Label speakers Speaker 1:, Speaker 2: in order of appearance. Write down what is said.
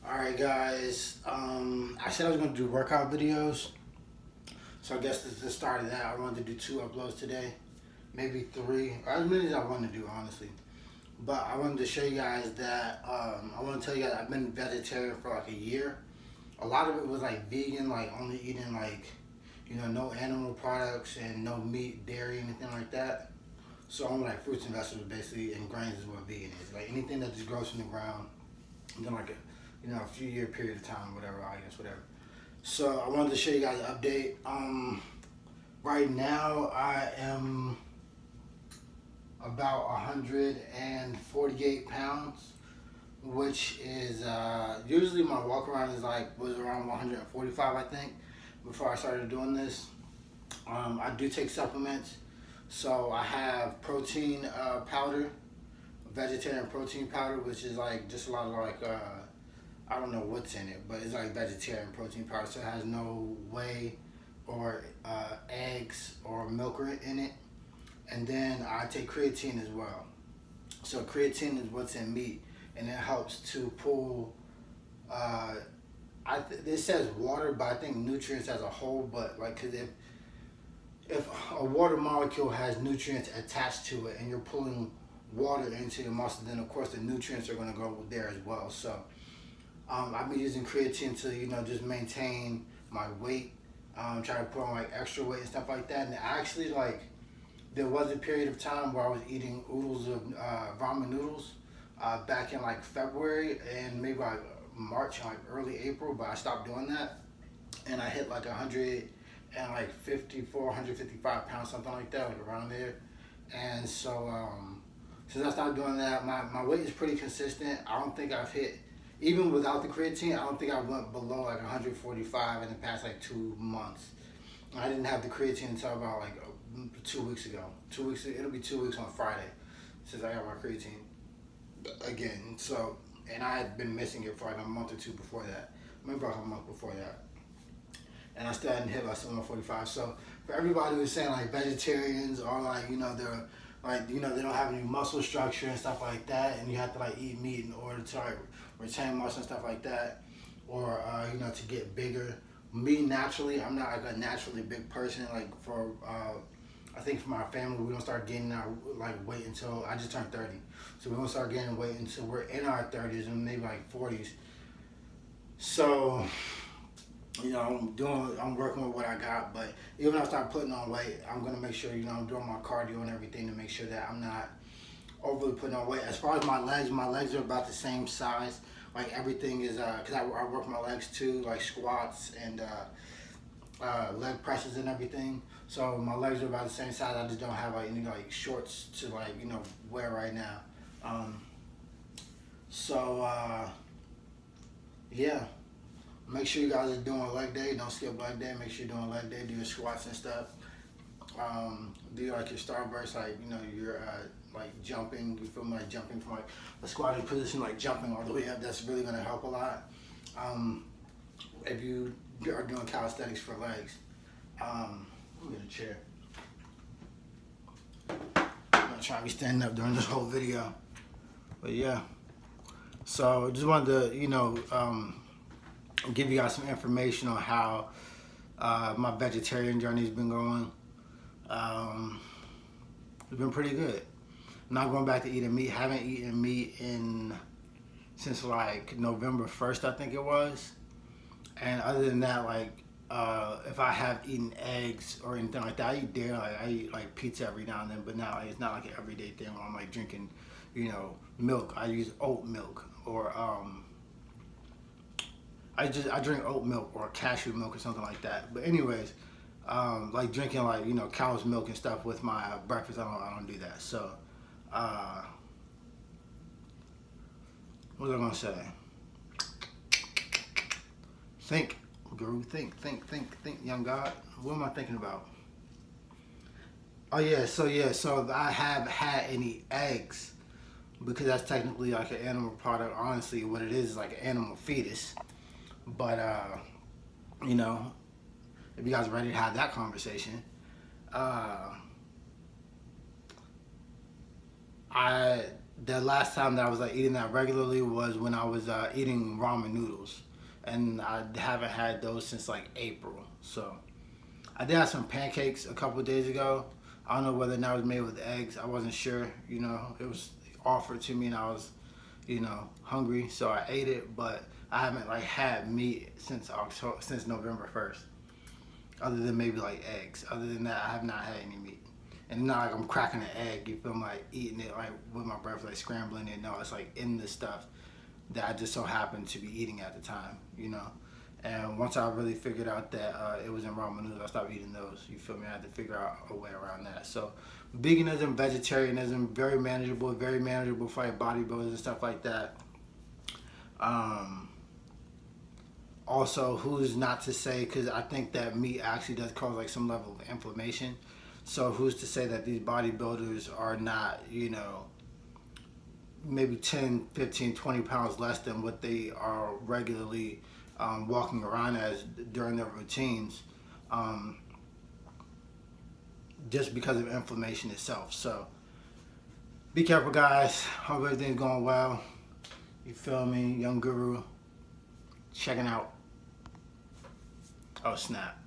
Speaker 1: Alright guys, I said I was going to do workout videos, so I guess this is the start of that. I wanted to do 2 uploads today, maybe 3, or as many as I want to do, honestly. But I wanted to show you guys that, I want to tell you guys I've been vegetarian for like a year. A lot of it was like vegan, like only eating like, no animal products and no meat, dairy, anything like that. So only like fruits and vegetables basically, and grains is what vegan is. Like anything that just grows from the ground, and then like a few year period of time, whatever, I guess, whatever. So I wanted to show you guys an update. Right now I am about 148 pounds, which is usually my walk around was around 145, I think, before I started doing this. I do take supplements, so I have protein powder, vegetarian protein powder, which is like just a lot of like I don't know what's in it, but it's like vegetarian protein powder, so it has no whey or eggs or milk in it. And then I take creatine as well. So creatine is what's in meat, and it helps to pull. It says water, but I think nutrients as a whole. But like, cause if a water molecule has nutrients attached to it, and you're pulling water into your muscle, then of course the nutrients are going to go there as well. So I've been using creatine to just maintain my weight, try to put on like extra weight and stuff like that. And actually, like, there was a period of time where I was eating oodles of ramen noodles back in like February and maybe like March, like early April, but I stopped doing that, and I hit like 154, 155 pounds, something like that, like around there. And so since I stopped doing that, my weight is pretty consistent. I don't think I've hit, even without the creatine, I don't think I went below like 145 in the past like 2 months. I didn't have the creatine until about like 2 weeks ago. It'll be 2 weeks on Friday since I got my creatine again. So, and I had been missing it for like a month or two before that. Maybe about a month before that. And I still hadn't hit like 145. So for everybody who's saying like vegetarians are like, they're like, they don't have any muscle structure and stuff like that, and you have to like eat meat in order to like retain muscle and stuff like that, or to get bigger. Me naturally, I'm not like a naturally big person. Like I think for my family, we don't start gaining our like weight until I just turned 30. So we don't start gaining weight until we're in our 30s and maybe like 40s. So I'm working with what I got, but even when I start putting on weight, I'm gonna make sure I'm doing my cardio and everything to make sure that I'm not overly putting on weight. As far as my legs are about the same size. Like everything is, cause I work my legs too, like squats and leg presses and everything. So my legs are about the same size. I just don't have like any like shorts to like wear right now. So yeah. Make sure you guys are doing leg day. Don't skip leg day. Make sure you're doing leg day. Do your squats and stuff. Do like your starburst, like you're like jumping. You feel like jumping from like a squatting position, like jumping all the way up. That's really gonna help a lot. If you are doing calisthenics for legs. Let me get a chair. I'm gonna try to be standing up during this whole video. But yeah. So just wanted to give you guys some information on how my vegetarian journey's been going. It's been pretty good. I'm not going back to eating meat. Haven't eaten meat since like November 1st, I think it was. And other than that, like if I have eaten eggs or anything like that, I eat dairy. Like I eat like pizza every now and then, but now it's not like an everyday thing where I'm like drinking, milk. I use oat milk or I drink oat milk or cashew milk or something like that. But anyways, like drinking like cow's milk and stuff with my breakfast, I don't do that. So what was I gonna say? Think, Guru. Think, young God. What am I thinking about? Oh yeah. So I have had any eggs because that's technically like an animal product. Honestly, what it is like an animal fetus. But if you guys are ready to have that conversation, I the last time that I was like eating that regularly was when I was eating ramen noodles, and I haven't had those since like April. So I did have some pancakes a couple of days ago. I don't know whether or not it was made with eggs. I wasn't sure. You know, it was offered to me, and I was, you know, hungry, so I ate it. But I haven't like had meat since November 1st, other than maybe like eggs. Other than that, I have not had any meat. And not like I'm cracking an egg, you feel me, like eating it like with my breath, like scrambling it. No, it's like in the stuff that I just so happened to be eating at the time, you know. And once I really figured out that it was in ramen noodles, I stopped eating those. You feel me? I had to figure out a way around that. So, veganism, vegetarianism, very manageable for like bodybuilders and stuff like that. Also, who's not to say, because I think that meat actually does cause like some level of inflammation. So who's to say that these bodybuilders are not, you know, maybe 10, 15, 20 pounds less than what they are regularly walking around as during their routines, just because of inflammation itself. So be careful, guys. Hope everything's going well. You feel me? Young Guru checking out. Oh, snap.